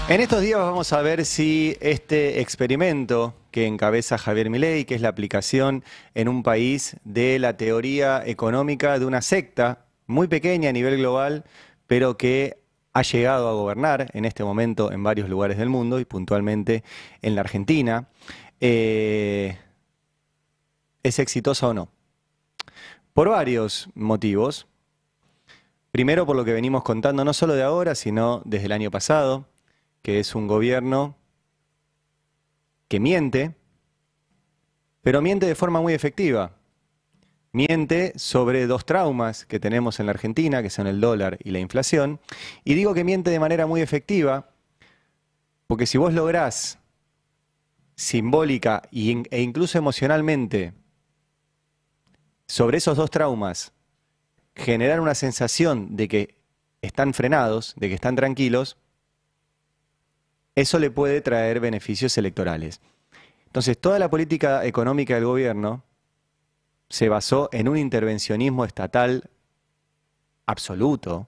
En estos días vamos a ver si este experimento que encabeza Javier Milei, que es la aplicación en un país de la teoría económica de una secta muy pequeña a nivel global, pero que ha llegado a gobernar en este momento en varios lugares del mundo y puntualmente en la Argentina, eh, ¿es exitosa o no? Por varios motivos. Primero, por lo que venimos contando no solo de ahora, sino desde el año pasado, que es un gobierno que miente, pero miente de forma muy efectiva. Miente sobre dos traumas que tenemos en la Argentina, que son el dólar y la inflación. Y digo que miente de manera muy efectiva, porque si vos lográs simbólica e incluso emocionalmente sobre esos dos traumas generar una sensación de que están frenados, de que están tranquilos, eso le puede traer beneficios electorales. Entonces, toda la política económica del gobierno se basó en un intervencionismo estatal absoluto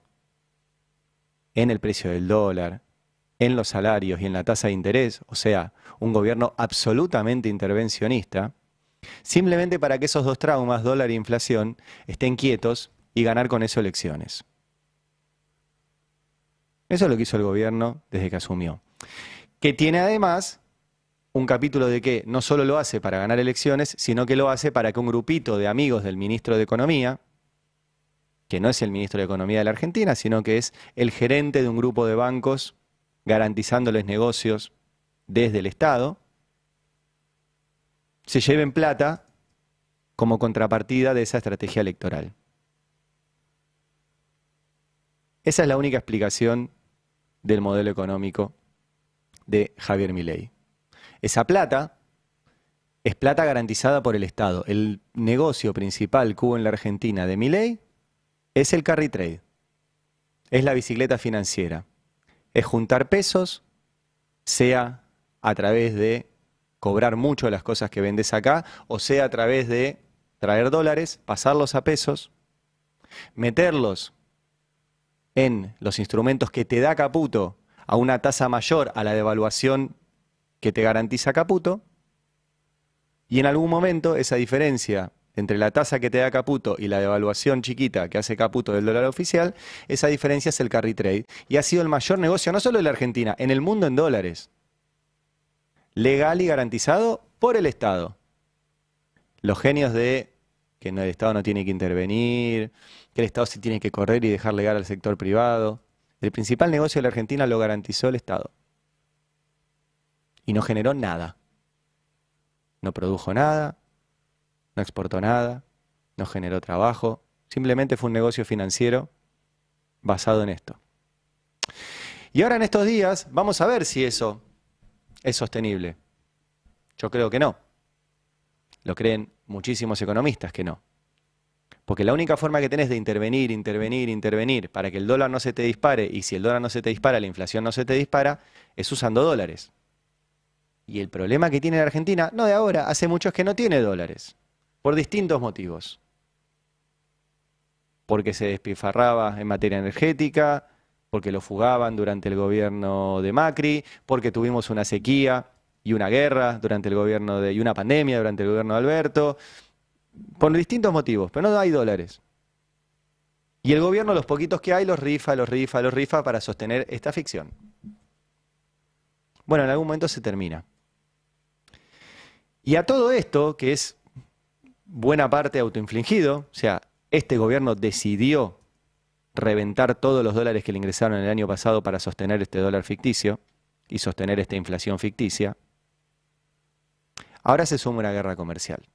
en el precio del dólar, en los salarios y en la tasa de interés, o sea, un gobierno absolutamente intervencionista, simplemente para que esos dos traumas, dólar e inflación, estén quietos y ganar con eso elecciones. Eso es lo que hizo el gobierno desde que asumió. Que tiene además un capítulo de que no solo lo hace para ganar elecciones, sino que lo hace para que un grupito de amigos del ministro de Economía, que no es el ministro de Economía de la Argentina, sino que es el gerente de un grupo de bancos garantizándoles negocios desde el Estado, se lleven plata como contrapartida de esa estrategia electoral. Esa es la única explicación del modelo económico de Javier Milei. Esa plata es plata garantizada por el Estado. El negocio principal que hubo en la Argentina de Milei es el carry trade, es la bicicleta financiera, es juntar pesos, sea a través de cobrar mucho de las cosas que vendes acá, o sea a través de traer dólares, pasarlos a pesos, meterlos en los instrumentos que te da Caputo a una tasa mayor a la devaluación que te garantiza Caputo, y en algún momento esa diferencia entre la tasa que te da Caputo y la devaluación chiquita que hace Caputo del dólar oficial, esa diferencia es el carry trade. Y ha sido el mayor negocio, no solo de la Argentina, en el mundo en dólares. Legal y garantizado por el Estado. Los genios de que el Estado no tiene que intervenir, que el Estado se tiene que correr y dejar legal al sector privado. El principal negocio de la Argentina lo garantizó el Estado. Y no generó nada. No produjo nada, no exportó nada, no generó trabajo. Simplemente fue un negocio financiero basado en esto. Y ahora en estos días vamos a ver si eso es sostenible. Yo creo que no. Lo creen muchísimos economistas que no. Porque la única forma que tenés de intervenir para que el dólar no se te dispare, y si el dólar no se te dispara, la inflación no se te dispara, es usando dólares. Y el problema que tiene la Argentina, no de ahora, hace mucho es que no tiene dólares, por distintos motivos. Porque se despilfarraba en materia energética, porque lo fugaban durante el gobierno de Macri, porque tuvimos una sequía y una guerra durante el gobierno y una pandemia durante el gobierno de Alberto, por distintos motivos, pero no hay dólares. Y el gobierno, los poquitos que hay, los rifa para sostener esta ficción. Bueno, en algún momento se termina. Y a todo esto, que es buena parte autoinfligido, o sea, este gobierno decidió reventar todos los dólares que le ingresaron el año pasado para sostener este dólar ficticio y sostener esta inflación ficticia, ahora se suma una guerra comercial.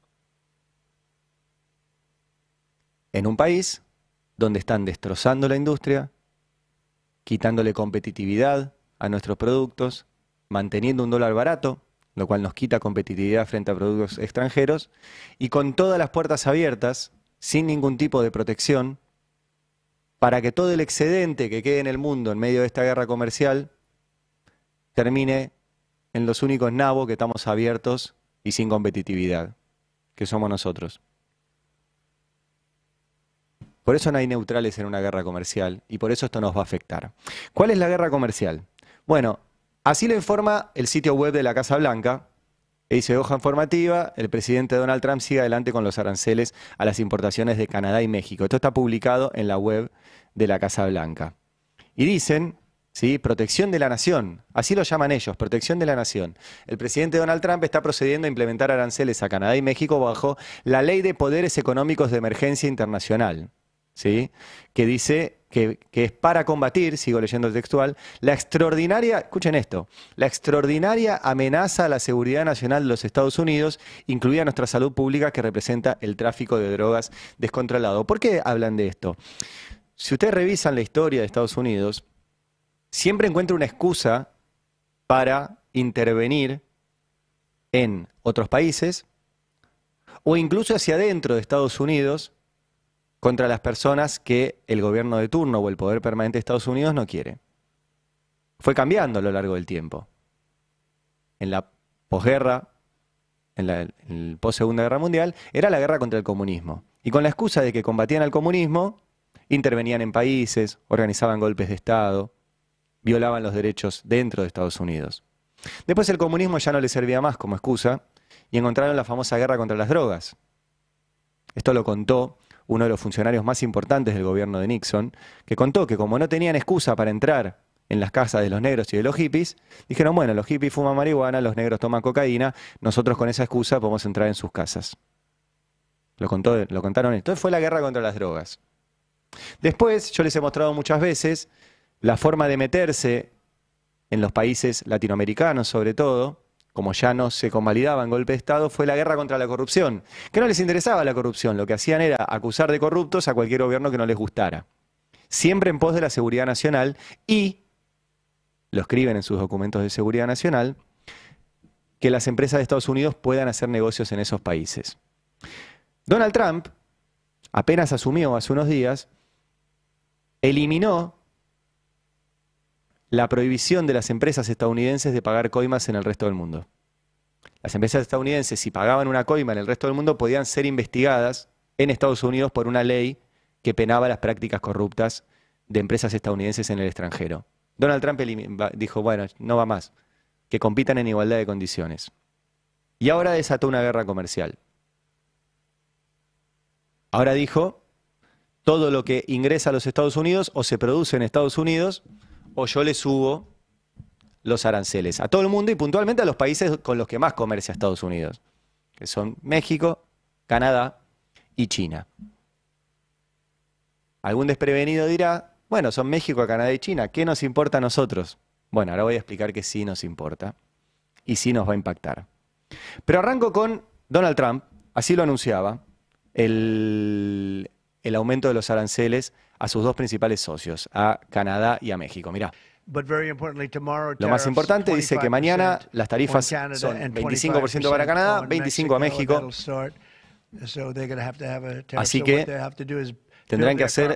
En un país donde están destrozando la industria, quitándole competitividad a nuestros productos, manteniendo un dólar barato, lo cual nos quita competitividad frente a productos extranjeros, y con todas las puertas abiertas, sin ningún tipo de protección, para que todo el excedente que quede en el mundo en medio de esta guerra comercial termine en los únicos nabos que estamos abiertos y sin competitividad, que somos nosotros. Por eso no hay neutrales en una guerra comercial y por eso esto nos va a afectar. ¿Cuál es la guerra comercial? Bueno, Así lo informa el sitio web de la Casa Blanca. E dice, hoja informativa, el presidente Donald Trump sigue adelante con los aranceles a las importaciones de Canadá y México. Esto está publicado en la web de la Casa Blanca. Y dicen, ¿sí?, protección de la nación, así lo llaman ellos, protección de la nación. El presidente Donald Trump está procediendo a implementar aranceles a Canadá y México bajo la Ley de Poderes Económicos de Emergencia Internacional, ¿sí?, que dice que es para combatir, sigo leyendo el textual, la extraordinaria, escuchen esto, la extraordinaria amenaza a la seguridad nacional de los Estados Unidos, incluida nuestra salud pública que representa el tráfico de drogas descontrolado. ¿Por qué hablan de esto? Si ustedes revisan la historia de Estados Unidos, siempre encuentra una excusa para intervenir en otros países o incluso hacia adentro de Estados Unidos contra las personas que el gobierno de turno o el poder permanente de Estados Unidos no quiere. Fue cambiando a lo largo del tiempo. En la posguerra, en el post-Segunda Guerra Mundial, era la guerra contra el comunismo. Y con la excusa de que combatían al comunismo, intervenían en países, organizaban golpes de Estado, violaban los derechos dentro de Estados Unidos. Después el comunismo ya no les servía más como excusa y encontraron la famosa guerra contra las drogas. Esto lo contó uno de los funcionarios más importantes del gobierno de Nixon, que contó que como no tenían excusa para entrar en las casas de los negros y de los hippies, dijeron, bueno, los hippies fuman marihuana, los negros toman cocaína, nosotros con esa excusa podemos entrar en sus casas. Lo contaron esto. Fue la guerra contra las drogas. Después, yo les he mostrado muchas veces la forma de meterse en los países latinoamericanos, sobre todo, como ya no se convalidaban golpe de Estado, fue la guerra contra la corrupción. Que no les interesaba la corrupción, lo que hacían era acusar de corruptos a cualquier gobierno que no les gustara. Siempre en pos de la seguridad nacional y, lo escriben en sus documentos de seguridad nacional, que las empresas de Estados Unidos puedan hacer negocios en esos países. Donald Trump, apenas asumió hace unos días, eliminó la prohibición de las empresas estadounidenses de pagar coimas en el resto del mundo. Las empresas estadounidenses, si pagaban una coima en el resto del mundo, podían ser investigadas en Estados Unidos por una ley que penaba las prácticas corruptas de empresas estadounidenses en el extranjero. Donald Trump dijo, bueno, no va más, que compitan en igualdad de condiciones. Y ahora desató una guerra comercial. Ahora dijo, todo lo que ingresa a los Estados Unidos o se produce en Estados Unidos, o yo le subo los aranceles a todo el mundo y puntualmente a los países con los que más comercia Estados Unidos, que son México, Canadá y China. Algún desprevenido dirá, bueno, son México, Canadá y China, ¿qué nos importa a nosotros? Bueno, ahora voy a explicar que sí nos importa y sí nos va a impactar. Pero arranco con Donald Trump, así lo anunciaba, el aumento de los aranceles a sus dos principales socios, a Canadá y a México. Mirá. Lo más importante dice que mañana las tarifas son 25% para Canadá, 25% a México. Así que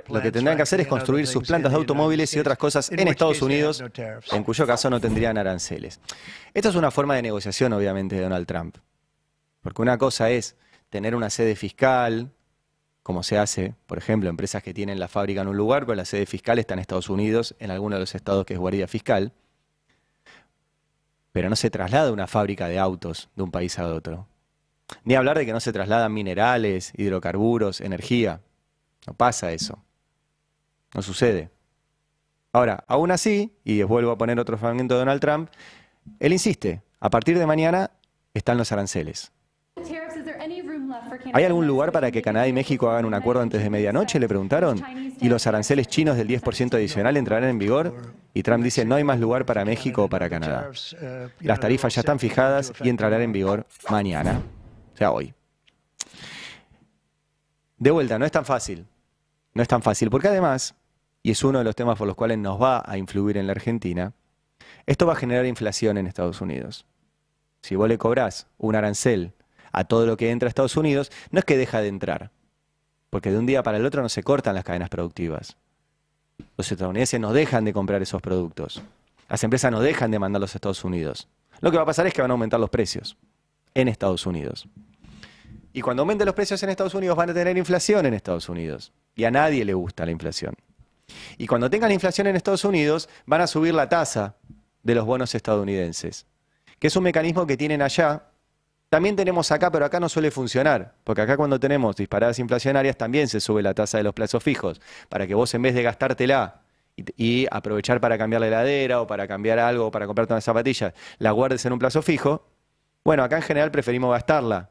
lo que tendrán que hacer es construir sus plantas de automóviles y otras cosas en Estados Unidos, en cuyo caso no tendrían aranceles. Esto es una forma de negociación, obviamente, de Donald Trump. Porque una cosa es tener una sede fiscal, como se hace, por ejemplo, empresas que tienen la fábrica en un lugar, pero la sede fiscal está en Estados Unidos, en alguno de los estados que es guardia fiscal. Pero no se traslada una fábrica de autos de un país a otro. Ni hablar de que no se trasladan minerales, hidrocarburos, energía. No pasa eso. No sucede. Ahora, aún así, y vuelvo a poner otro fragmento de Donald Trump, él insiste, a partir de mañana están los aranceles. ¿Hay algún lugar para que Canadá y México hagan un acuerdo antes de medianoche?, le preguntaron. ¿Y los aranceles chinos del 10% adicional entrarán en vigor? Y Trump dice, no hay más lugar para México o para Canadá. Las tarifas ya están fijadas y entrarán en vigor mañana, o sea, hoy. De vuelta, no es tan fácil. No es tan fácil, porque además, y es uno de los temas por los cuales nos va a influir en la Argentina, esto va a generar inflación en Estados Unidos. Si vos le cobrás un arancel a todo lo que entra a Estados Unidos, no es que deja de entrar, porque de un día para el otro no se cortan las cadenas productivas. Los estadounidenses no dejan de comprar esos productos. Las empresas no dejan de mandarlos a Estados Unidos. Lo que va a pasar es que van a aumentar los precios en Estados Unidos. Y cuando aumenten los precios en Estados Unidos van a tener inflación en Estados Unidos. Y a nadie le gusta la inflación. Y cuando tengan la inflación en Estados Unidos van a subir la tasa de los bonos estadounidenses, que es un mecanismo que tienen allá. También tenemos acá, pero acá no suele funcionar, porque acá cuando tenemos disparadas inflacionarias también se sube la tasa de los plazos fijos, para que vos en vez de gastártela y aprovechar para cambiar la heladera o para cambiar algo o para comprarte unas zapatillas, la guardes en un plazo fijo. Bueno, acá en general preferimos gastarla.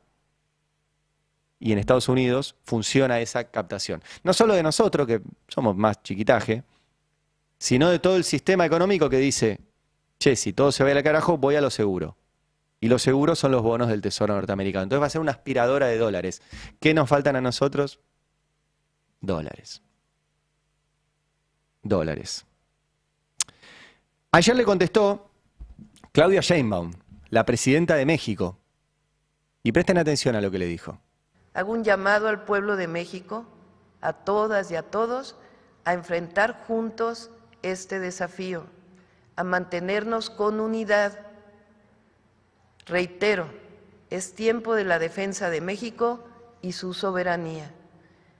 Y en Estados Unidos funciona esa captación. No solo de nosotros, que somos más chiquitaje, sino de todo el sistema económico que dice, che, si todo se va al carajo, voy a lo seguro. Y los seguros son los bonos del Tesoro norteamericano. Entonces va a ser una aspiradora de dólares. ¿Qué nos faltan a nosotros? Dólares. Dólares. Ayer le contestó Claudia Sheinbaum, la presidenta de México. Y presten atención a lo que le dijo. Hago un llamado al pueblo de México, a todas y a todos, a enfrentar juntos este desafío, a mantenernos con unidad. Reitero, es tiempo de la defensa de México y su soberanía.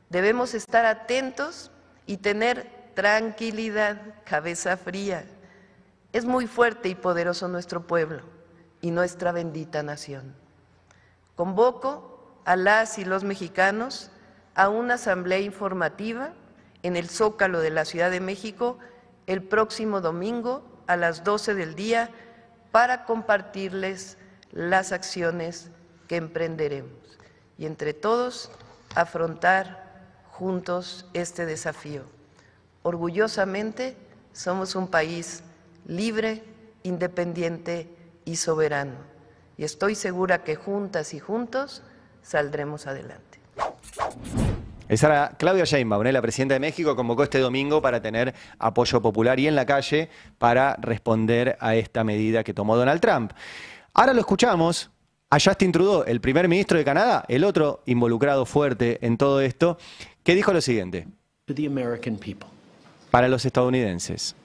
Debemos estar atentos y tener tranquilidad, cabeza fría. Es muy fuerte y poderoso nuestro pueblo y nuestra bendita nación. Convoco a las y los mexicanos a una asamblea informativa en el Zócalo de la Ciudad de México el próximo domingo a las 12 del día para compartirles las acciones que emprenderemos y entre todos afrontar juntos este desafío. Orgullosamente somos un país libre, independiente y soberano y estoy segura que juntas y juntos saldremos adelante. Esa era Claudia Sheinbaum, la presidenta de México, convocó este domingo para tener apoyo popular y en la calle para responder a esta medida que tomó Donald Trump. Ahora lo escuchamos a Justin Trudeau, el primer ministro de Canadá, el otro involucrado fuerte en todo esto, que dijo lo siguiente. Para los estadounidenses,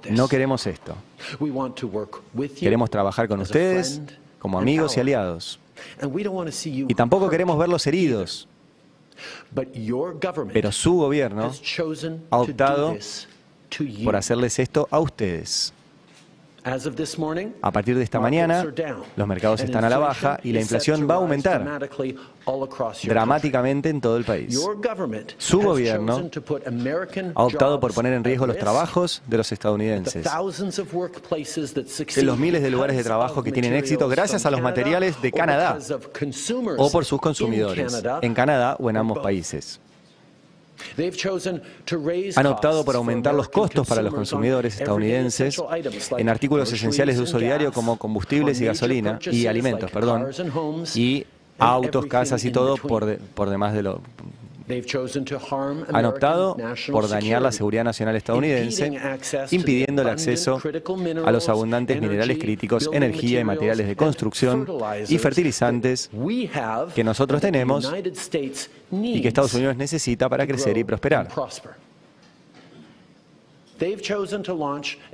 no queremos esto. Queremos trabajar con ustedes como amigos y aliados. Y tampoco queremos verlos heridos. Pero su gobierno ha optado por hacerles esto a ustedes. A partir de esta mañana, los mercados están a la baja y la inflación va a aumentar dramáticamente en todo el país. Su gobierno ha optado por poner en riesgo los trabajos de los estadounidenses, de los miles de lugares de trabajo que tienen éxito gracias a los materiales de Canadá o por sus consumidores, en Canadá o en ambos países. Han optado por aumentar los costos para los consumidores estadounidenses en artículos esenciales de uso diario como combustibles y gasolina, y alimentos, perdón, y autos, casas y todo por demás de lo... Han optado por dañar la seguridad nacional estadounidense, impidiendo el acceso a los abundantes minerales críticos, energía y materiales de construcción y fertilizantes que nosotros tenemos y que Estados Unidos necesita para crecer y prosperar.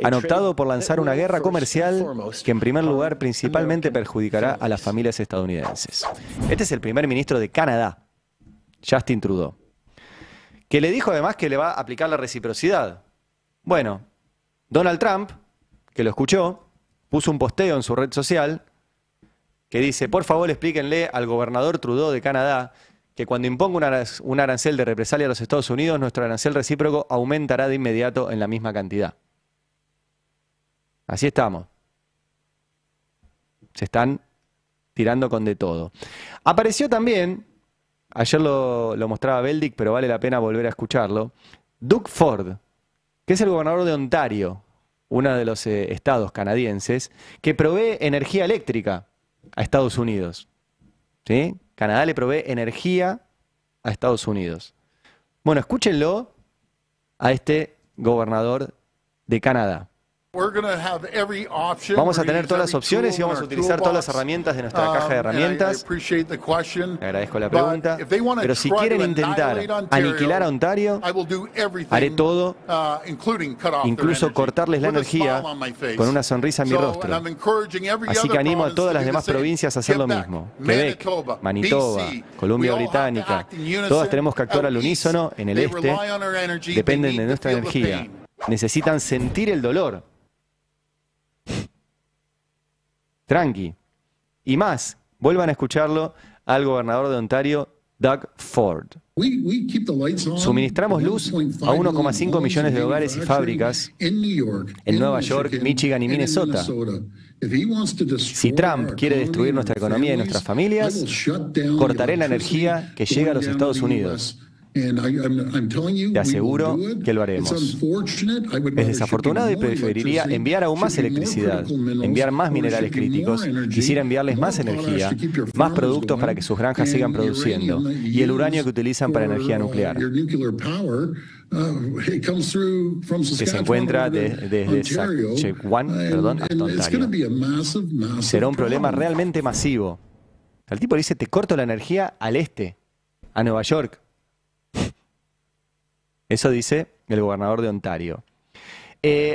Han optado por lanzar una guerra comercial que en primer lugar principalmente perjudicará a las familias estadounidenses. Este es el primer ministro de Canadá, Justin Trudeau, que le dijo además que le va a aplicar la reciprocidad. Bueno, Donald Trump, que lo escuchó, puso un posteo en su red social que dice, por favor explíquenle al gobernador Trudeau de Canadá que cuando imponga un arancel de represalia a los Estados Unidos, nuestro arancel recíproco aumentará de inmediato en la misma cantidad. Así estamos. Se están tirando con de todo. Apareció también... Ayer lo mostraba Beldic, pero vale la pena volver a escucharlo. Doug Ford, que es el gobernador de Ontario, uno de los estados canadienses, que provee energía eléctrica a Estados Unidos. ¿Sí? Canadá le provee energía a Estados Unidos. Bueno, escúchenlo a este gobernador de Canadá. Vamos a tener todas las opciones y vamos a utilizar todas las herramientas de nuestra caja de herramientas. Le agradezco la pregunta. Pero si quieren intentar aniquilar a Ontario, haré todo, incluso cortarles la energía con una sonrisa en mi rostro. Así que animo a todas las demás provincias a hacer lo mismo. Quebec, Manitoba, Columbia Británica, todas tenemos que actuar al unísono en el este. Dependen de nuestra energía. Necesitan sentir el dolor Tranqui. Y más, vuelvan a escucharlo al gobernador de Ontario, Doug Ford. Suministramos luz a 1,5 millones de hogares y fábricas en Nueva York, Michigan y Minnesota. Si Trump quiere destruir nuestra economía y nuestras familias, cortaré la energía que llega a los Estados Unidos. Te aseguro que lo haremos. Es desafortunado y preferiría enviar aún más electricidad, enviar más minerales críticos, quisiera enviarles más energía, más productos para que sus granjas sigan produciendo, y el uranio que utilizan para energía nuclear, que se encuentra desde Saskatchewan, hasta Ontario. Será un problema realmente masivo. El tipo dice, te corto la energía al este, a Nueva York. Eso dice el gobernador de Ontario.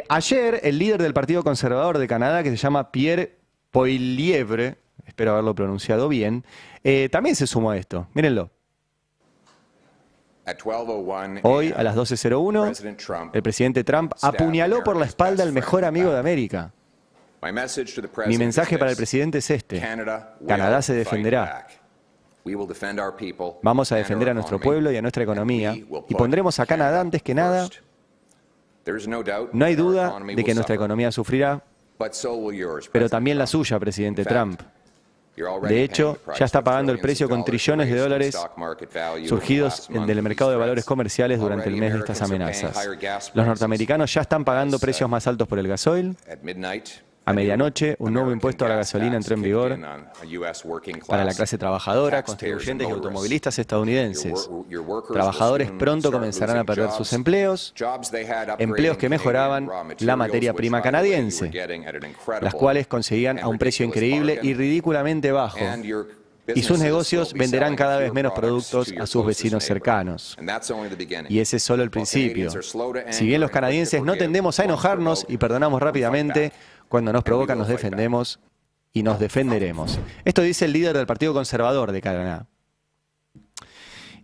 Ayer, el líder del Partido Conservador de Canadá, que se llama Pierre Poilievre, espero haberlo pronunciado bien, también se sumó a esto. Mírenlo. Hoy, a las 12:01, el presidente Trump apuñaló por la espalda al mejor amigo de América. Mi mensaje para el presidente es este: Canadá se defenderá. Vamos a defender a nuestro pueblo y a nuestra economía y pondremos a Canadá antes que nada. No hay duda de que nuestra economía sufrirá, pero también la suya, presidente Trump. De hecho, ya está pagando el precio con trillones de dólares surgidos del mercado de valores comerciales durante el mes de estas amenazas. Los norteamericanos ya están pagando precios más altos por el gasoil. A medianoche, un nuevo impuesto a la gasolina entró en vigor para la clase trabajadora, contribuyentes y automovilistas estadounidenses. Trabajadores pronto comenzarán a perder sus empleos, empleos que mejoraban la materia prima canadiense, las cuales conseguían a un precio increíble y ridículamente bajo. Y sus negocios venderán cada vez menos productos a sus vecinos cercanos. Y ese es solo el principio. Si bien los canadienses no tendemos a enojarnos y perdonamos rápidamente, cuando nos provocan nos defendemos y nos defenderemos. Esto dice el líder del Partido Conservador de Canadá.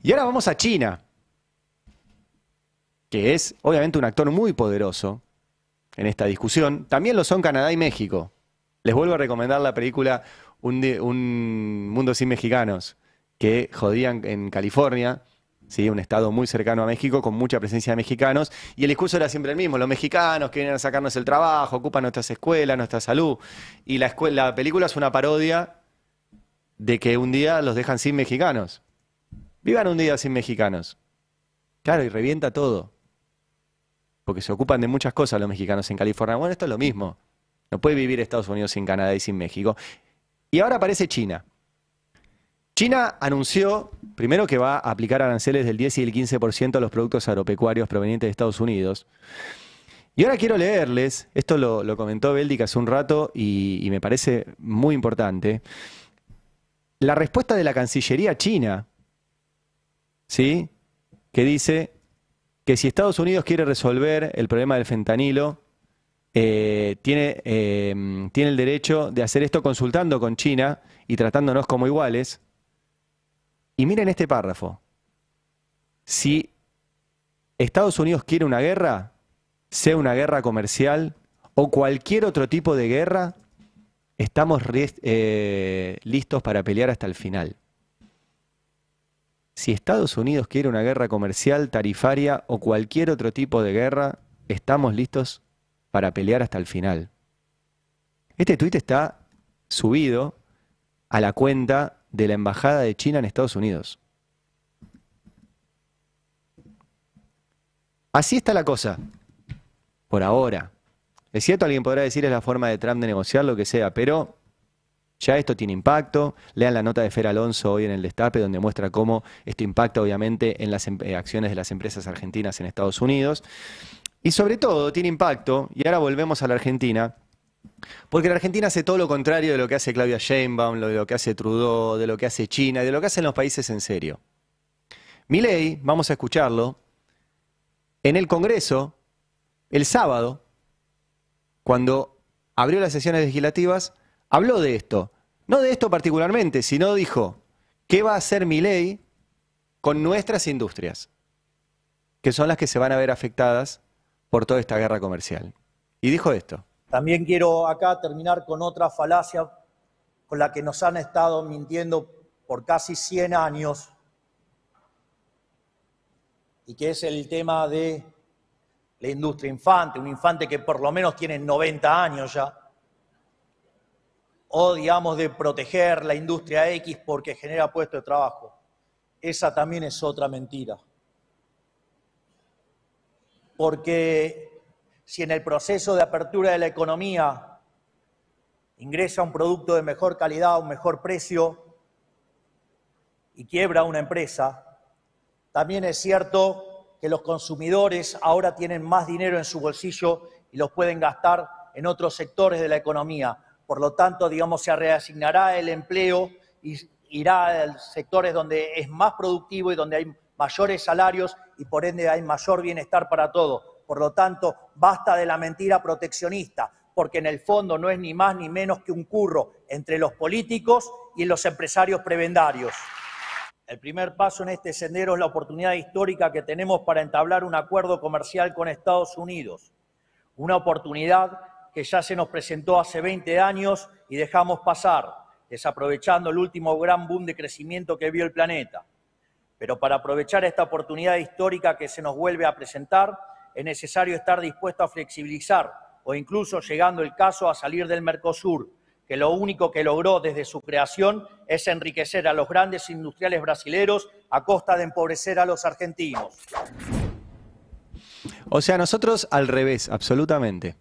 Y ahora vamos a China, que es obviamente un actor muy poderoso en esta discusión. También lo son Canadá y México. Les vuelvo a recomendar la película Un Mundo Sin Mexicanos, que jodían en California, ¿sí? Un estado muy cercano a México, con mucha presencia de mexicanos, y el discurso era siempre el mismo: los mexicanos que vienen a sacarnos el trabajo, ocupan nuestras escuelas, nuestra salud, y la película es una parodia de que un día los dejan sin mexicanos. Vivan un día sin mexicanos. Claro, y revienta todo, porque se ocupan de muchas cosas los mexicanos en California. Bueno, esto es lo mismo. No puede vivir Estados Unidos sin Canadá y sin México. Y ahora aparece China. China anunció, primero, que va a aplicar aranceles del 10 y el 15% a los productos agropecuarios provenientes de Estados Unidos. Y ahora quiero leerles, esto lo comentó Beldic hace un rato y me parece muy importante, la respuesta de la Cancillería china, ¿sí? Que dice que si Estados Unidos quiere resolver el problema del fentanilo, tiene el derecho de hacer esto consultando con China y tratándonos como iguales. Y miren este párrafo: si Estados Unidos quiere una guerra, sea una guerra comercial o cualquier otro tipo de guerra, estamos listos para pelear hasta el final. Si Estados Unidos quiere una guerra comercial, tarifaria o cualquier otro tipo de guerra, estamos listos para pelear hasta el final. Este tuit está subido a la cuenta de la Embajada de China en Estados Unidos. Así está la cosa, por ahora. Es cierto, alguien podrá decir es la forma de Trump de negociar, lo que sea, pero ya esto tiene impacto. Lean la nota de Fer Alonso hoy en el Destape, donde muestra cómo esto impacta obviamente en las acciones de las empresas argentinas en Estados Unidos. Y sobre todo tiene impacto, y ahora volvemos a la Argentina, porque la Argentina hace todo lo contrario de lo que hace Claudia Sheinbaum, de lo que hace Trudeau, de lo que hace China, de lo que hacen los países en serio. Milei, vamos a escucharlo, en el Congreso, el sábado, cuando abrió las sesiones legislativas, habló de esto. No de esto particularmente, sino dijo, ¿qué va a hacer Milei con nuestras industrias? Que son las que se van a ver afectadas por toda esta guerra comercial. Y dijo esto. También quiero acá terminar con otra falacia con la que nos han estado mintiendo por casi 100 años, y que es el tema de la industria infante, un infante que por lo menos tiene 90 años ya, o digamos de proteger la industria X porque genera puestos de trabajo. Esa también es otra mentira. Porque si en el proceso de apertura de la economía ingresa un producto de mejor calidad, un mejor precio y quiebra una empresa, también es cierto que los consumidores ahora tienen más dinero en su bolsillo y los pueden gastar en otros sectores de la economía. Por lo tanto, digamos, se reasignará el empleo y irá a sectores donde es más productivo y donde hay mayores salarios y por ende hay mayor bienestar para todos. Por lo tanto, basta de la mentira proteccionista, porque en el fondo no es ni más ni menos que un curro entre los políticos y los empresarios prebendarios. El primer paso en este sendero es la oportunidad histórica que tenemos para entablar un acuerdo comercial con Estados Unidos. Una oportunidad que ya se nos presentó hace 20 años y dejamos pasar, desaprovechando el último gran boom de crecimiento que vio el planeta. Pero para aprovechar esta oportunidad histórica que se nos vuelve a presentar, es necesario estar dispuesto a flexibilizar o incluso, llegando el caso, a salir del Mercosur, que lo único que logró desde su creación es enriquecer a los grandes industriales brasileros a costa de empobrecer a los argentinos. O sea, nosotros al revés, absolutamente.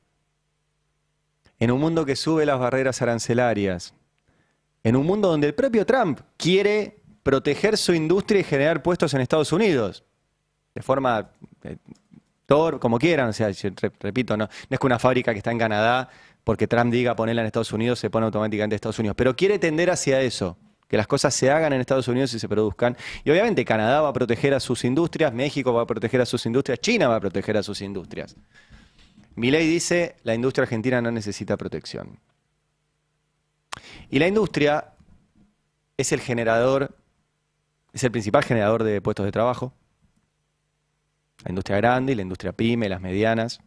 En un mundo que sube las barreras arancelarias, en un mundo donde el propio Trump quiere proteger su industria y generar puestos en Estados Unidos, de forma, como quieran, o sea, yo repito, no es que una fábrica que está en Canadá, porque Trump diga ponerla en Estados Unidos, se pone automáticamente en Estados Unidos, pero quiere tender hacia eso, que las cosas se hagan en Estados Unidos y se produzcan, y obviamente Canadá va a proteger a sus industrias, México va a proteger a sus industrias, China va a proteger a sus industrias. Milei dice, la industria argentina no necesita protección. Y la industria es el generador, es el principal generador de puestos de trabajo. La industria grande y la industria pyme, las medianas.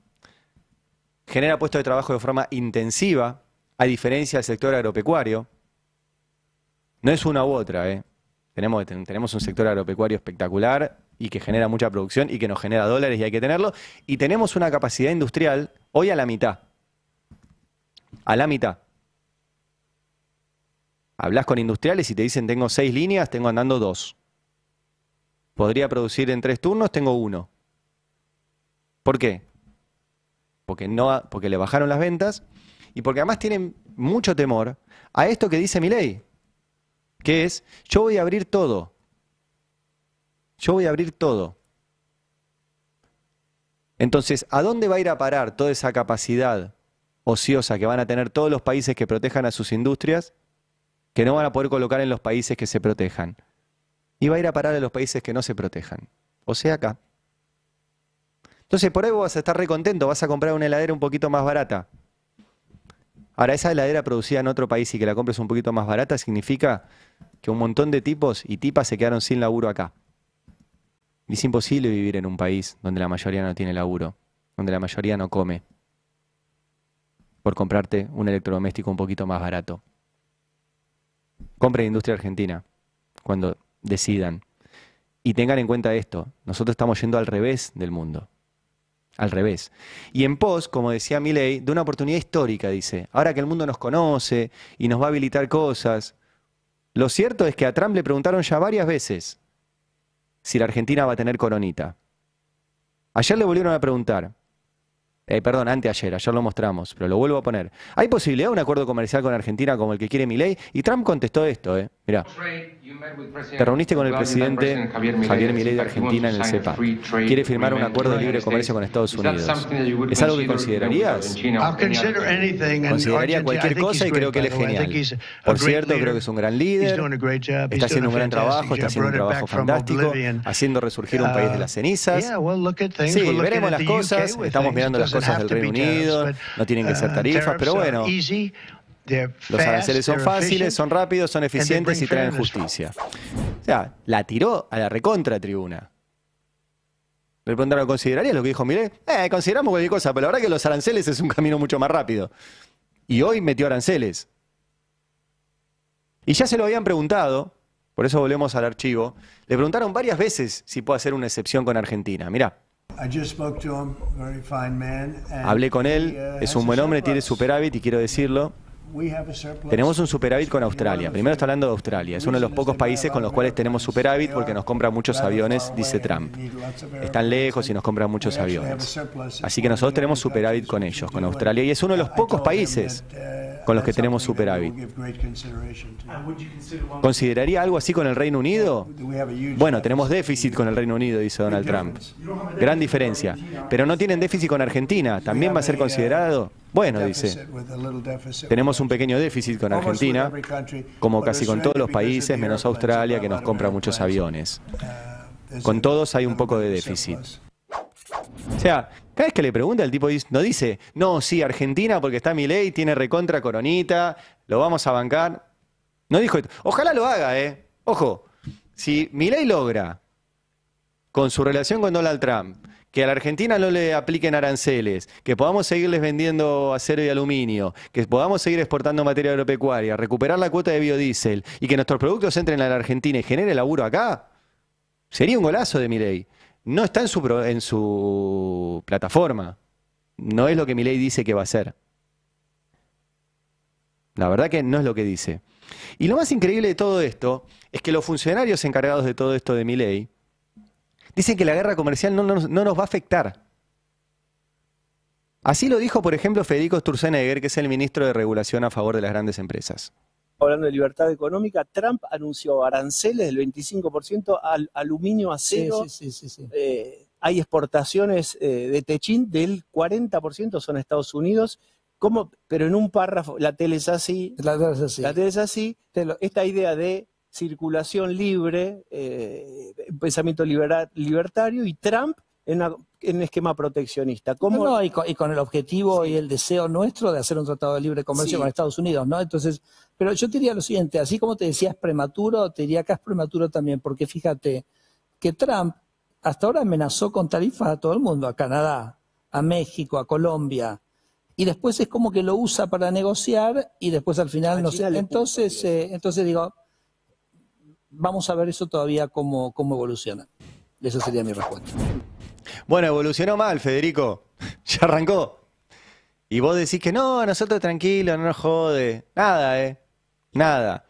Genera puestos de trabajo de forma intensiva, a diferencia del sector agropecuario. No es una u otra, ¿eh? Tenemos un sector agropecuario espectacular y que genera mucha producción y que nos genera dólares y hay que tenerlo. Y tenemos una capacidad industrial hoy a la mitad. A la mitad. Hablas con industriales y te dicen tengo 6 líneas, tengo andando 2. Podría producir en 3 turnos, tengo 1. ¿Por qué? Porque le bajaron las ventas y porque además tienen mucho temor a esto que dice Milei, que es, yo voy a abrir todo. Yo voy a abrir todo. Entonces, ¿a dónde va a ir a parar toda esa capacidad ociosa que van a tener todos los países que protejan a sus industrias, que no van a poder colocar en los países que se protejan? Y va a ir a parar a los países que no se protejan. O sea, acá. Entonces, por ahí vos vas a estar re contento, vas a comprar una heladera un poquito más barata. Ahora, esa heladera producida en otro país y que la compres un poquito más barata significa que un montón de tipos y tipas se quedaron sin laburo acá. Y es imposible vivir en un país donde la mayoría no tiene laburo, donde la mayoría no come, por comprarte un electrodoméstico un poquito más barato. Compren industria argentina cuando decidan. Y tengan en cuenta esto, nosotros estamos yendo al revés del mundo. Al revés. Y en pos, como decía Milei, de una oportunidad histórica, dice. Ahora que el mundo nos conoce y nos va a habilitar cosas. Lo cierto es que a Trump le preguntaron ya varias veces si la Argentina va a tener coronita. Ayer le volvieron a preguntar. Perdón, anteayer, ayer lo mostramos, pero lo vuelvo a poner. ¿Hay posibilidad de un acuerdo comercial con Argentina como el que quiere Milei? Y Trump contestó esto, Mirá. Te reuniste con el presidente Javier Milei de Argentina en el CEPA. Quiere firmar un acuerdo de libre comercio con Estados Unidos. ¿Es algo que considerarías? Consideraría cualquier cosa y creo que él es genial. Por cierto, creo que es un gran líder, está haciendo un gran trabajo, está haciendo un trabajo fantástico, haciendo resurgir un país de las cenizas. Sí, veremos las cosas, estamos mirando las cosas del Reino Unido, no tienen que ser tarifas, pero bueno, los aranceles son fáciles, son rápidos, son eficientes y traen justicia. O sea, la tiró a la recontra tribuna. Le preguntaron, ¿considerarías lo que dijo Milei? Consideramos cualquier cosa, pero la verdad que los aranceles es un camino mucho más rápido. Y hoy metió aranceles. Y ya se lo habían preguntado, por eso volvemos al archivo, le preguntaron varias veces si puede hacer una excepción con Argentina. Mirá. Hablé con él, es un buen hombre, tiene superávit y quiero decirlo. Tenemos un superávit con Australia. Primero está hablando de Australia. Es uno de los pocos países con los cuales tenemos superávit porque nos compra muchos aviones, dice Trump. Están lejos y nos compran muchos aviones. Así que nosotros tenemos superávit con ellos, con Australia. Y es uno de los pocos países con los que tenemos superávit. ¿Consideraría algo así con el Reino Unido? Bueno, tenemos déficit con el Reino Unido, dice Donald Trump. Gran diferencia. Pero no tienen déficit con Argentina. ¿También va a ser considerado? Bueno, dice, tenemos un pequeño déficit con Argentina, como casi con todos los países, menos Australia, que nos compra muchos aviones. Con todos hay un poco de déficit. O sea, cada vez que le pregunta, el tipo no dice, no, sí, Argentina, porque está Milei, tiene recontra coronita, lo vamos a bancar. No dijo, ojalá lo haga, Ojo, si Milei logra, con su relación con Donald Trump, que a la Argentina no le apliquen aranceles, que podamos seguirles vendiendo acero y aluminio, que podamos seguir exportando materia agropecuaria, recuperar la cuota de biodiesel y que nuestros productos entren a la Argentina y genere laburo acá, sería un golazo de Milei. No está en su plataforma. No es lo que Milei dice que va a hacer. La verdad que no es lo que dice. Y lo más increíble de todo esto es que los funcionarios encargados de todo esto de Milei dicen que la guerra comercial no nos va a afectar. Así lo dijo, por ejemplo, Federico Sturzenegger, que es el ministro de Regulación a favor de las grandes empresas. Hablando de libertad económica, Trump anunció aranceles del 25% al aluminio, acero. Sí. Hay exportaciones de techín del 40% son a Estados Unidos. ¿Cómo? Pero en un párrafo, la tele es así. La tele es así. Esta idea de circulación libre, pensamiento libertario, y Trump en un esquema proteccionista. ¿Cómo? No, y con el objetivo y el deseo nuestro de hacer un tratado de libre comercio con Estados Unidos, ¿no? Entonces, pero yo te diría lo siguiente, así como te decía es prematuro, te diría acá es prematuro también, porque fíjate que Trump hasta ahora amenazó con tarifas a todo el mundo, a Canadá, a México, a Colombia, y después es como que lo usa para negociar y después al final no sé. Entonces digo, vamos a ver eso todavía cómo evoluciona. Esa sería mi respuesta. Bueno, evolucionó mal, Federico. Ya arrancó. Y vos decís que no, nosotros tranquilos, no nos jode. Nada, Nada.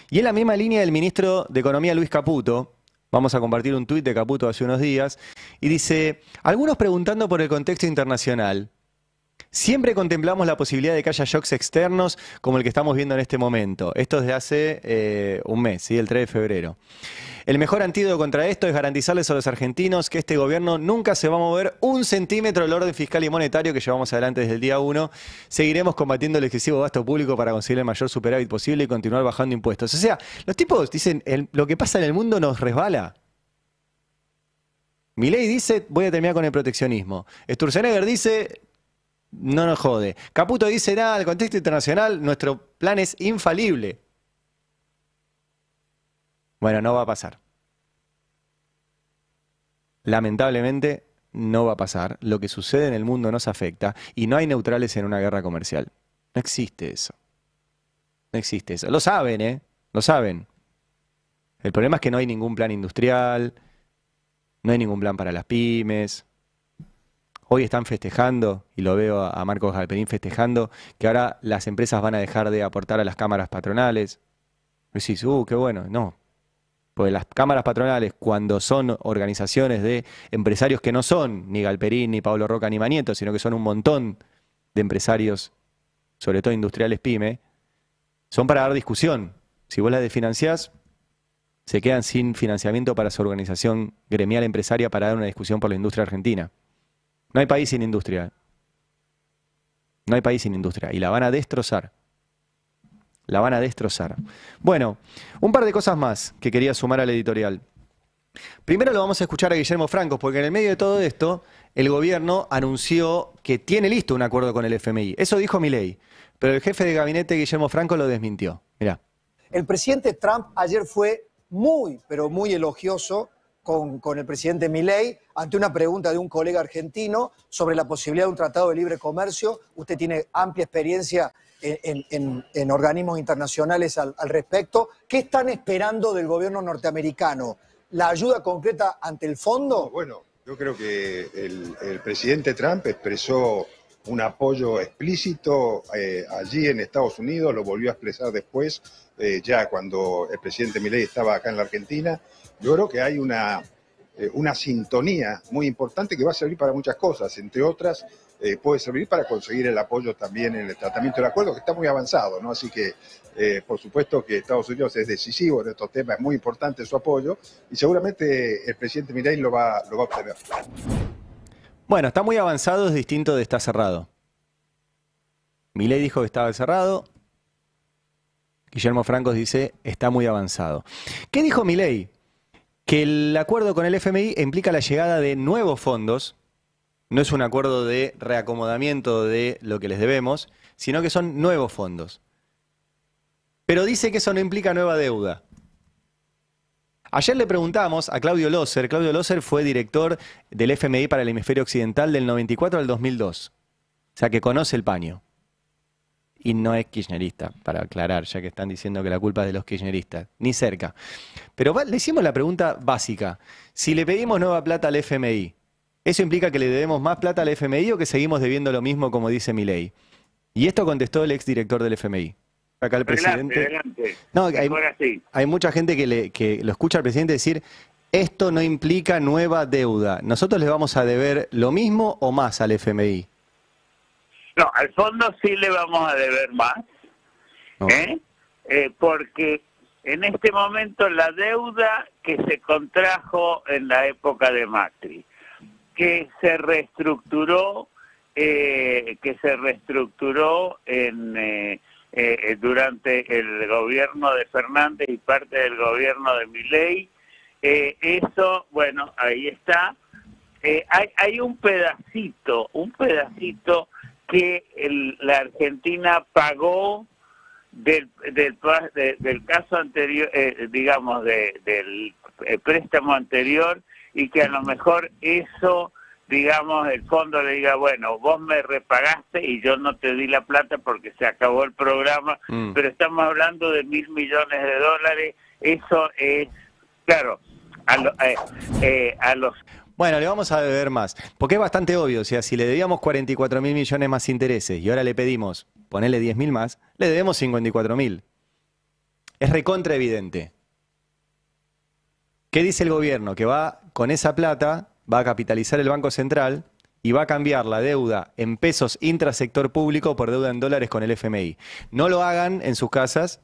Y en la misma línea del ministro de Economía, Luis Caputo, vamos a compartir un tuit de Caputo hace unos días, y dice, algunos preguntando por el contexto internacional. Siempre contemplamos la posibilidad de que haya shocks externos como el que estamos viendo en este momento. Esto desde hace un mes, ¿sí? El 3 de febrero. El mejor antídoto contra esto es garantizarles a los argentinos que este gobierno nunca se va a mover un centímetro del orden fiscal y monetario que llevamos adelante desde el día 1. Seguiremos combatiendo el excesivo gasto público para conseguir el mayor superávit posible y continuar bajando impuestos. O sea, los tipos dicen, lo que pasa en el mundo nos resbala. Milei dice, voy a terminar con el proteccionismo. Sturzenegger dice, no nos jode. Caputo dice, nada, el contexto internacional, nuestro plan es infalible. Bueno, no va a pasar. Lamentablemente, no va a pasar. Lo que sucede en el mundo nos afecta y no hay neutrales en una guerra comercial. No existe eso. No existe eso. Lo saben, Lo saben. El problema es que no hay ningún plan industrial, no hay ningún plan para las pymes. Hoy están festejando, y lo veo a Marcos Galperín festejando, que ahora las empresas van a dejar de aportar a las cámaras patronales. Decís, qué bueno. No. Porque las cámaras patronales, cuando son organizaciones de empresarios que no son ni Galperín, ni Pablo Roca, ni Manieto, sino que son un montón de empresarios, sobre todo industriales pyme, son para dar discusión. Si vos las desfinanciás, se quedan sin financiamiento para su organización gremial empresaria para dar una discusión por la industria argentina. No hay país sin industria. No hay país sin industria. Y la van a destrozar. La van a destrozar. Bueno, un par de cosas más que quería sumar al editorial. Primero lo vamos a escuchar a Guillermo Franco, porque en el medio de todo esto, el gobierno anunció que tiene listo un acuerdo con el FMI. Eso dijo Milei, pero el jefe de gabinete, Guillermo Franco, lo desmintió. Mirá. El presidente Trump ayer fue muy, pero muy elogioso con el presidente Milei ante una pregunta de un colega argentino sobre la posibilidad de un tratado de libre comercio. Usted tiene amplia experiencia en organismos internacionales al respecto. ¿Qué están esperando del gobierno norteamericano? ¿La ayuda concreta ante el fondo? Bueno, yo creo que el presidente Trump expresó un apoyo explícito allí en Estados Unidos, lo volvió a expresar después, ya cuando el presidente Milei estaba acá en la Argentina. Yo creo que hay una sintonía muy importante que va a servir para muchas cosas, entre otras puede servir para conseguir el apoyo también en el tratamiento del acuerdo, que está muy avanzado, ¿no? Así que, por supuesto que Estados Unidos es decisivo en estos temas, es muy importante su apoyo, y seguramente el presidente Milei lo va a obtener. Bueno, está muy avanzado, es distinto de está cerrado. Milei dijo que estaba cerrado. Guillermo Francos dice, está muy avanzado. ¿Qué dijo Milei? Que el acuerdo con el FMI implica la llegada de nuevos fondos. No es un acuerdo de reacomodamiento de lo que les debemos, sino que son nuevos fondos. Pero dice que eso no implica nueva deuda. Ayer le preguntamos a Claudio Loser. Claudio Loser fue director del FMI para el hemisferio occidental del 94 al 2002. O sea que conoce el paño. Y no es kirchnerista, para aclarar, ya que están diciendo que la culpa es de los kirchneristas. Ni cerca. Pero le hicimos la pregunta básica. Si le pedimos nueva plata al FMI, ¿eso implica que le debemos más plata al FMI o que seguimos debiendo lo mismo como dice Milei? Y esto contestó el exdirector del FMI. Acá el presidente. Adelante. No, hay mucha gente que lo escucha al presidente decir, esto no implica nueva deuda. ¿Nosotros le vamos a deber lo mismo o más al FMI? No, al fondo sí le vamos a deber más, porque en este momento la deuda que se contrajo en la época de Macri, que se reestructuró durante el gobierno de Fernández y parte del gobierno de Milei, eso, bueno, ahí está. Hay un pedacito que la Argentina pagó del caso anterior, digamos, del préstamo anterior, y que a lo mejor eso, digamos, el fondo le diga, bueno, vos me repagaste y yo no te di la plata porque se acabó el programa, pero estamos hablando de $1.000 millones. Eso es, claro, a los... Bueno, le vamos a deber más, porque es bastante obvio, o sea, si le debíamos 44.000 millones más intereses y ahora le pedimos ponerle 10.000 más, le debemos 54.000. Es recontra evidente. ¿Qué dice el gobierno? Que va con esa plata, va a capitalizar el Banco Central y va a cambiar la deuda en pesos intrasector público por deuda en dólares con el FMI. No lo hagan en sus casas,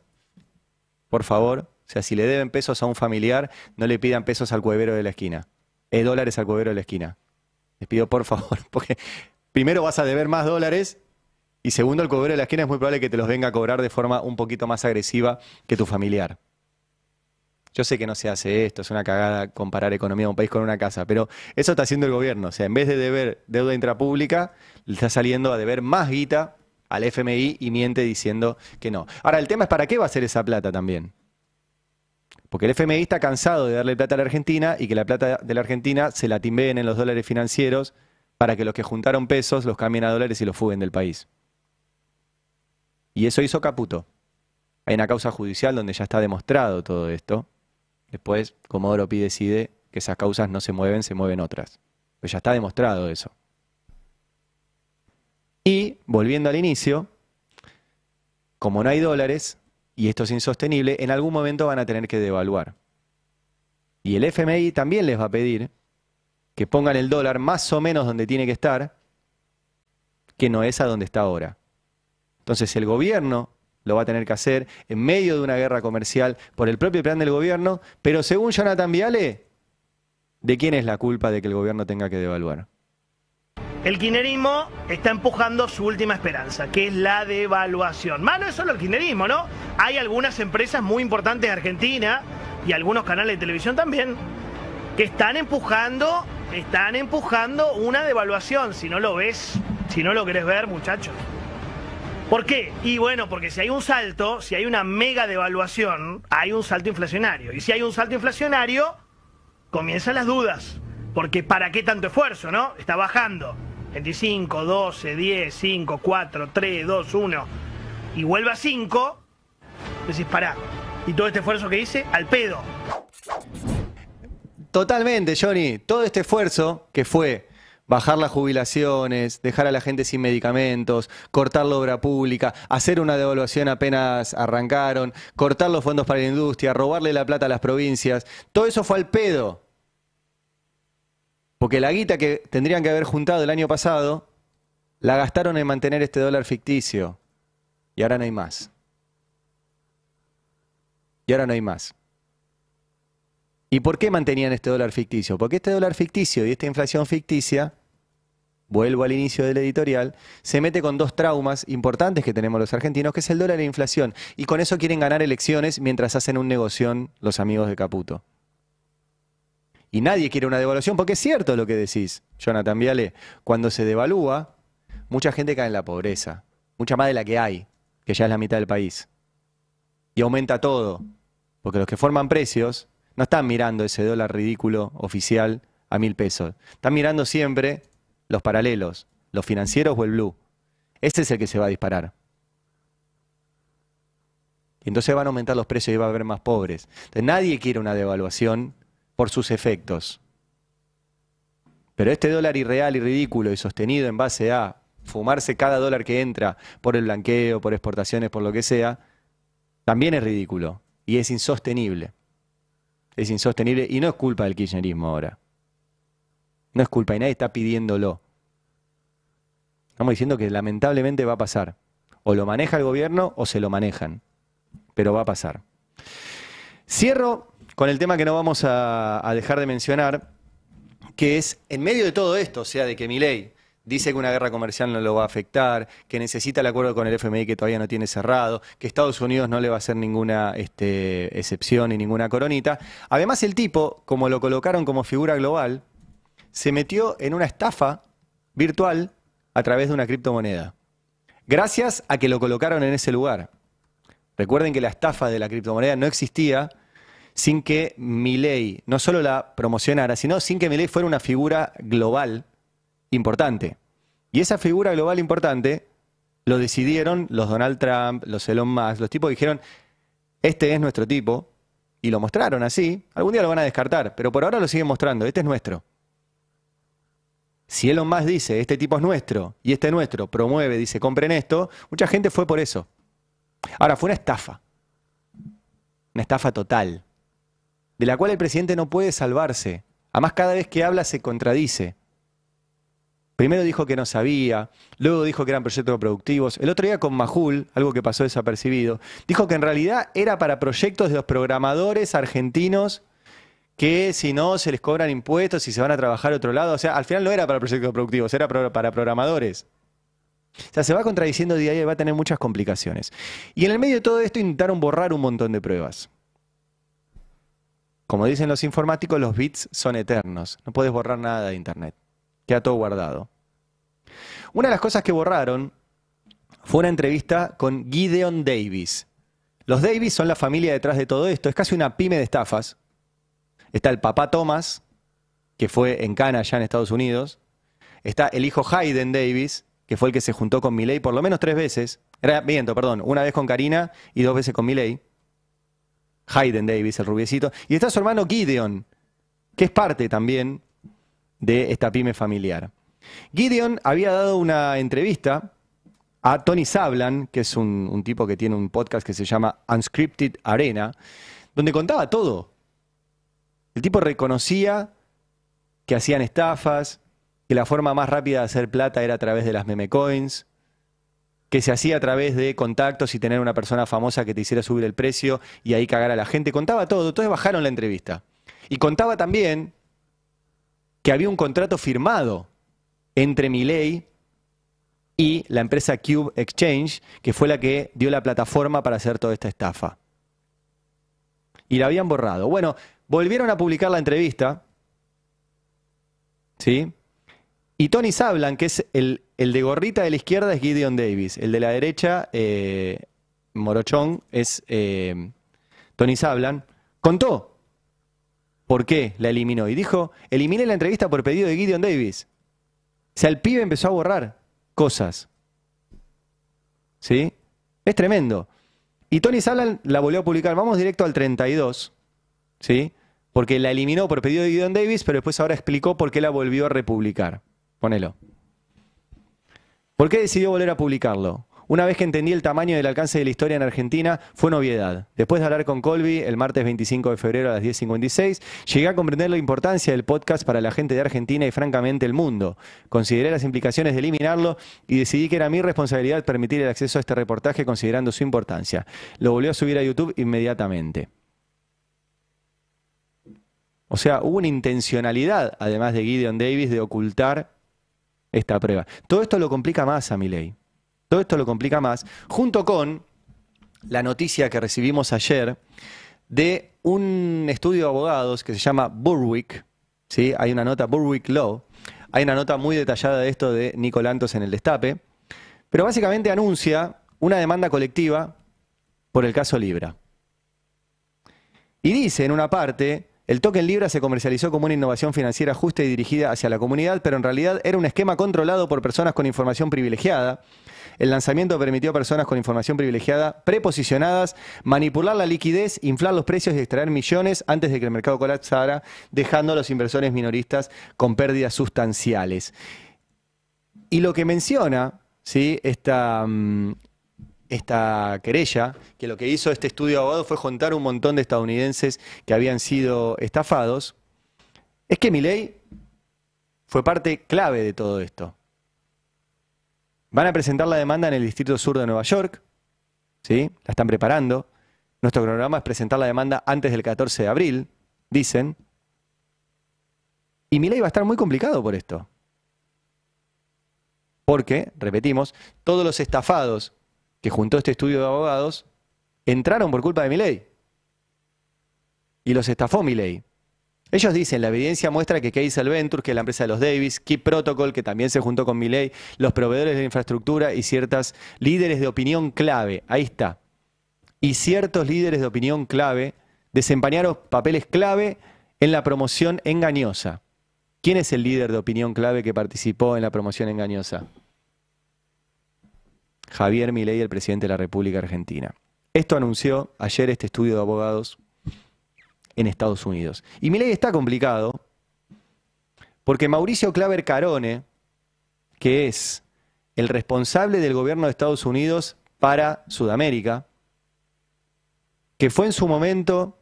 por favor. O sea, si le deben pesos a un familiar, no le pidan pesos al cuevero de la esquina. Dólares al cuevero de la esquina. Les pido por favor, porque primero vas a deber más dólares y segundo, el cuevero de la esquina es muy probable que te los venga a cobrar de forma un poquito más agresiva que tu familiar. Yo sé que no se hace esto, es una cagada comparar economía de un país con una casa, pero eso está haciendo el gobierno. O sea, en vez de deber deuda intrapública, le está saliendo a deber más guita al FMI y miente diciendo que no. Ahora, el tema es para qué va a ser esa plata también. Porque el FMI está cansado de darle plata a la Argentina y que la plata de la Argentina se la timbeen en los dólares financieros para que los que juntaron pesos los cambien a dólares y los fuguen del país. Y eso hizo Caputo. Hay una causa judicial donde ya está demostrado todo esto. Después, Comodoro Pi decide que esas causas no se mueven otras. Pero ya está demostrado eso. Y, volviendo al inicio, como no hay dólares, y esto es insostenible, en algún momento van a tener que devaluar. Y el FMI también les va a pedir que pongan el dólar más o menos donde tiene que estar, que no es a donde está ahora. Entonces el gobierno lo va a tener que hacer en medio de una guerra comercial por el propio plan del gobierno, pero según Jonathan Viale, ¿de quién es la culpa de que el gobierno tenga que devaluar? El kirchnerismo está empujando su última esperanza, que es la devaluación. Más no es solo el kirchnerismo, ¿no? Hay algunas empresas muy importantes de Argentina y algunos canales de televisión también que están empujando una devaluación. Si no lo ves, si no lo querés ver, muchachos. ¿Por qué? Y bueno, porque si hay un salto, si hay una mega devaluación, hay un salto inflacionario. Y si hay un salto inflacionario, comienzan las dudas. Porque ¿para qué tanto esfuerzo, no? Está bajando. 25, 12, 10, 5, 4, 3, 2, 1. Y vuelve a 5. Decís, pará. Y todo este esfuerzo que hice, al pedo. Totalmente, Johnny. Todo este esfuerzo que fue bajar las jubilaciones, dejar a la gente sin medicamentos, cortar la obra pública, hacer una devaluación apenas arrancaron, cortar los fondos para la industria, robarle la plata a las provincias, todo eso fue al pedo. Porque la guita que tendrían que haber juntado el año pasado, la gastaron en mantener este dólar ficticio. Y ahora no hay más. Y ahora no hay más. ¿Y por qué mantenían este dólar ficticio? Porque este dólar ficticio y esta inflación ficticia, vuelvo al inicio del editorial, se mete con dos traumas importantes que tenemos los argentinos, que es el dólar y la inflación. Y con eso quieren ganar elecciones mientras hacen un negoción los amigos de Caputo. Y nadie quiere una devaluación, porque es cierto lo que decís, Jonathan Viale. Cuando se devalúa, mucha gente cae en la pobreza. Mucha más de la que hay, que ya es la mitad del país. Y aumenta todo. Porque los que forman precios no están mirando ese dólar ridículo oficial a 1.000 pesos. Están mirando siempre los paralelos, los financieros o el blue. Ese es el que se va a disparar. Y entonces van a aumentar los precios y va a haber más pobres. Entonces nadie quiere una devaluación por sus efectos. Pero este dólar irreal y ridículo y sostenido en base a fumarse cada dólar que entra por el blanqueo, por exportaciones, por lo que sea, también es ridículo y es insostenible. Es insostenible y no es culpa del kirchnerismo ahora. No es culpa y nadie está pidiéndolo. Estamos diciendo que lamentablemente va a pasar. O lo maneja el gobierno o se lo manejan. Pero va a pasar. Cierro con el tema que no vamos a dejar de mencionar, que es, en medio de todo esto, o sea, de que Milei dice que una guerra comercial no lo va a afectar, que necesita el acuerdo con el FMI que todavía no tiene cerrado, que Estados Unidos no le va a hacer ninguna excepción ni ninguna coronita. Además, el tipo, como lo colocaron como figura global, se metió en una estafa virtual a través de una criptomoneda. Gracias a que lo colocaron en ese lugar. Recuerden que la estafa de la criptomoneda no existía sin que Milei no solo la promocionara, sino sin que Milei fuera una figura global importante. Y esa figura global importante lo decidieron los Donald Trump, los Elon Musk, los tipos dijeron, este es nuestro tipo, y lo mostraron así. Algún día lo van a descartar, pero por ahora lo siguen mostrando, este es nuestro. Si Elon Musk dice, este tipo es nuestro, y este es nuestro, promueve, dice, compren esto, mucha gente fue por eso. Ahora, fue una estafa total, de la cual el presidente no puede salvarse. Además, cada vez que habla se contradice. Primero dijo que no sabía, luego dijo que eran proyectos productivos. El otro día con Majul, algo que pasó desapercibido, dijo que en realidad era para proyectos de los programadores argentinos que si no se les cobran impuestos y se van a trabajar a otro lado. O sea, al final no era para proyectos productivos, era para programadores. O sea, se va contradiciendo día a día y va a tener muchas complicaciones. Y en el medio de todo esto intentaron borrar un montón de pruebas. Como dicen los informáticos, los bits son eternos. No puedes borrar nada de Internet. Queda todo guardado. Una de las cosas que borraron fue una entrevista con Gideon Davis. Los Davis son la familia detrás de todo esto. Es casi una pyme de estafas. Está el papá Thomas, que fue en Cana, allá en Estados Unidos. Está el hijo Hayden Davis, que fue el que se juntó con Milei por lo menos 3 veces. Una vez con Karina y 2 veces con Milei. Hayden Davis, el rubiecito. Y está su hermano Gideon, que es parte también de esta pyme familiar. Gideon había dado una entrevista a Tony Sablan, que es un tipo que tiene un podcast que se llama Unscripted Arena, donde contaba todo. El tipo reconocía que hacían estafas, que la forma más rápida de hacer plata era a través de las meme coins, que se hacía a través de contactos y tener una persona famosa que te hiciera subir el precio y ahí cagar a la gente. Contaba todo, entonces bajaron la entrevista. Y contaba también que había un contrato firmado entre Milei y la empresa Cube Exchange, que fue la que dio la plataforma para hacer toda esta estafa. Y la habían borrado. Bueno, volvieron a publicar la entrevista, ¿sí? Y Tony Sablan, que es el de gorrita de la izquierda, es Gideon Davis. El de la derecha, morochón, es Tony Sablan. Contó por qué la eliminó. Y dijo, eliminé la entrevista por pedido de Gideon Davis. O sea, el pibe empezó a borrar cosas. ¿Sí? Es tremendo. Y Tony Sutherland la volvió a publicar. Vamos directo al 32. ¿Sí? Porque la eliminó por pedido de Gideon Davis, pero después ahora explicó por qué la volvió a republicar. Ponelo. ¿Por qué decidió volver a publicarlo? Una vez que entendí el tamaño y el alcance de la historia en Argentina, fue una obviedad. Después de hablar con Colby el martes 25 de febrero a las 10:56, llegué a comprender la importancia del podcast para la gente de Argentina y francamente el mundo. Consideré las implicaciones de eliminarlo y decidí que era mi responsabilidad permitir el acceso a este reportaje considerando su importancia. Lo volvió a subir a YouTube inmediatamente. O sea, hubo una intencionalidad, además de Gideon Davis, de ocultar esta prueba. Todo esto lo complica más a Milei. Todo esto lo complica más, junto con la noticia que recibimos ayer de un estudio de abogados que se llama Burwick, ¿sí? Hay una nota, Burwick Law, hay una nota muy detallada de esto de Nico Lantos en el Destape, pero básicamente anuncia una demanda colectiva por el caso Libra. Y dice en una parte, el token Libra se comercializó como una innovación financiera justa y dirigida hacia la comunidad, pero en realidad era un esquema controlado por personas con información privilegiada. El lanzamiento permitió a personas con información privilegiada preposicionadas manipular la liquidez, inflar los precios y extraer millones antes de que el mercado colapsara, dejando a los inversores minoristas con pérdidas sustanciales. Y lo que menciona, ¿sí?, esta querella, que lo que hizo este estudio de abogados fue juntar un montón de estadounidenses que habían sido estafados, es que Milei fue parte clave de todo esto. Van a presentar la demanda en el Distrito Sur de Nueva York, ¿sí? La están preparando. Nuestro cronograma es presentar la demanda antes del 14 de abril, dicen. Y Milei va a estar muy complicado por esto. Porque, repetimos, todos los estafados que juntó este estudio de abogados entraron por culpa de Milei. Y los estafó Milei. Ellos dicen, la evidencia muestra que Keisel Ventures, que es la empresa de los Davis, Keep Protocol, que también se juntó con Milei, los proveedores de infraestructura y ciertos líderes de opinión clave, ahí está. Y ciertos líderes de opinión clave desempeñaron papeles clave en la promoción engañosa. ¿Quién es el líder de opinión clave que participó en la promoción engañosa? Javier Milei, el presidente de la República Argentina. Esto anunció ayer este estudio de abogados en Estados Unidos. Y Milei está complicado porque Mauricio Claver Carone, que es el responsable del gobierno de Estados Unidos para Sudamérica, que fue en su momento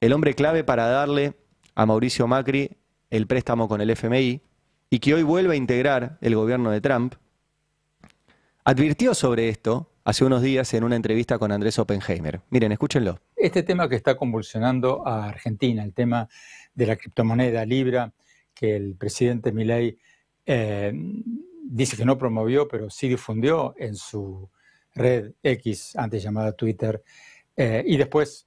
el hombre clave para darle a Mauricio Macri el préstamo con el FMI y que hoy vuelve a integrar el gobierno de Trump, advirtió sobre esto hace unos días en una entrevista con Andrés Oppenheimer. Miren, escúchenlo. Este tema que está convulsionando a Argentina, el tema de la criptomoneda Libra, que el presidente Milei dice que no promovió, pero sí difundió en su red X, antes llamada Twitter, y después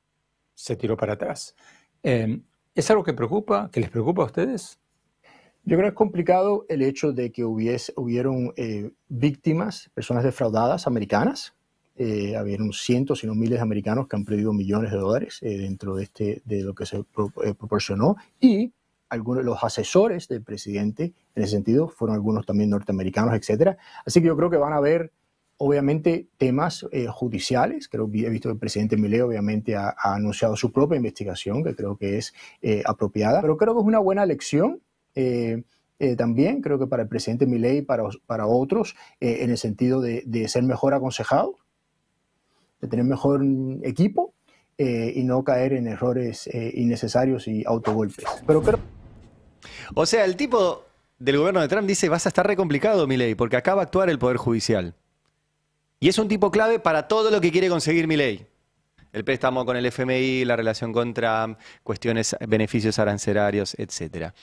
se tiró para atrás. ¿Es algo que preocupa, que les preocupa a ustedes? Yo creo que es complicado el hecho de que hubieron víctimas, personas defraudadas americanas. Habieron cientos, si no miles de americanos que han perdido millones de dólares dentro de lo que se proporcionó. Y algunos de los asesores del presidente, en ese sentido, fueron algunos también norteamericanos, etc. Así que yo creo que van a haber, obviamente, temas judiciales. Creo que he visto que el presidente Milei, obviamente, ha anunciado su propia investigación, que creo que es apropiada. Pero creo que es una buena lección. También creo que para el presidente Milei y para otros, en el sentido de ser mejor aconsejado, de tener mejor equipo y no caer en errores innecesarios y autogolpes. Pero creo... O sea, el tipo del gobierno de Trump dice, vas a estar re complicado, Milei, porque acá va a actuar el Poder Judicial. Y es un tipo clave para todo lo que quiere conseguir Milei. El préstamo con el FMI, la relación con Trump, cuestiones, beneficios arancelarios, etc.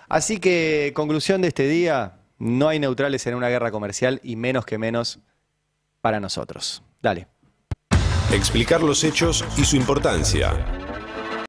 Así que, conclusión de este día, no hay neutrales en una guerra comercial y menos que menos para nosotros. Dale. Explicar los hechos y su importancia.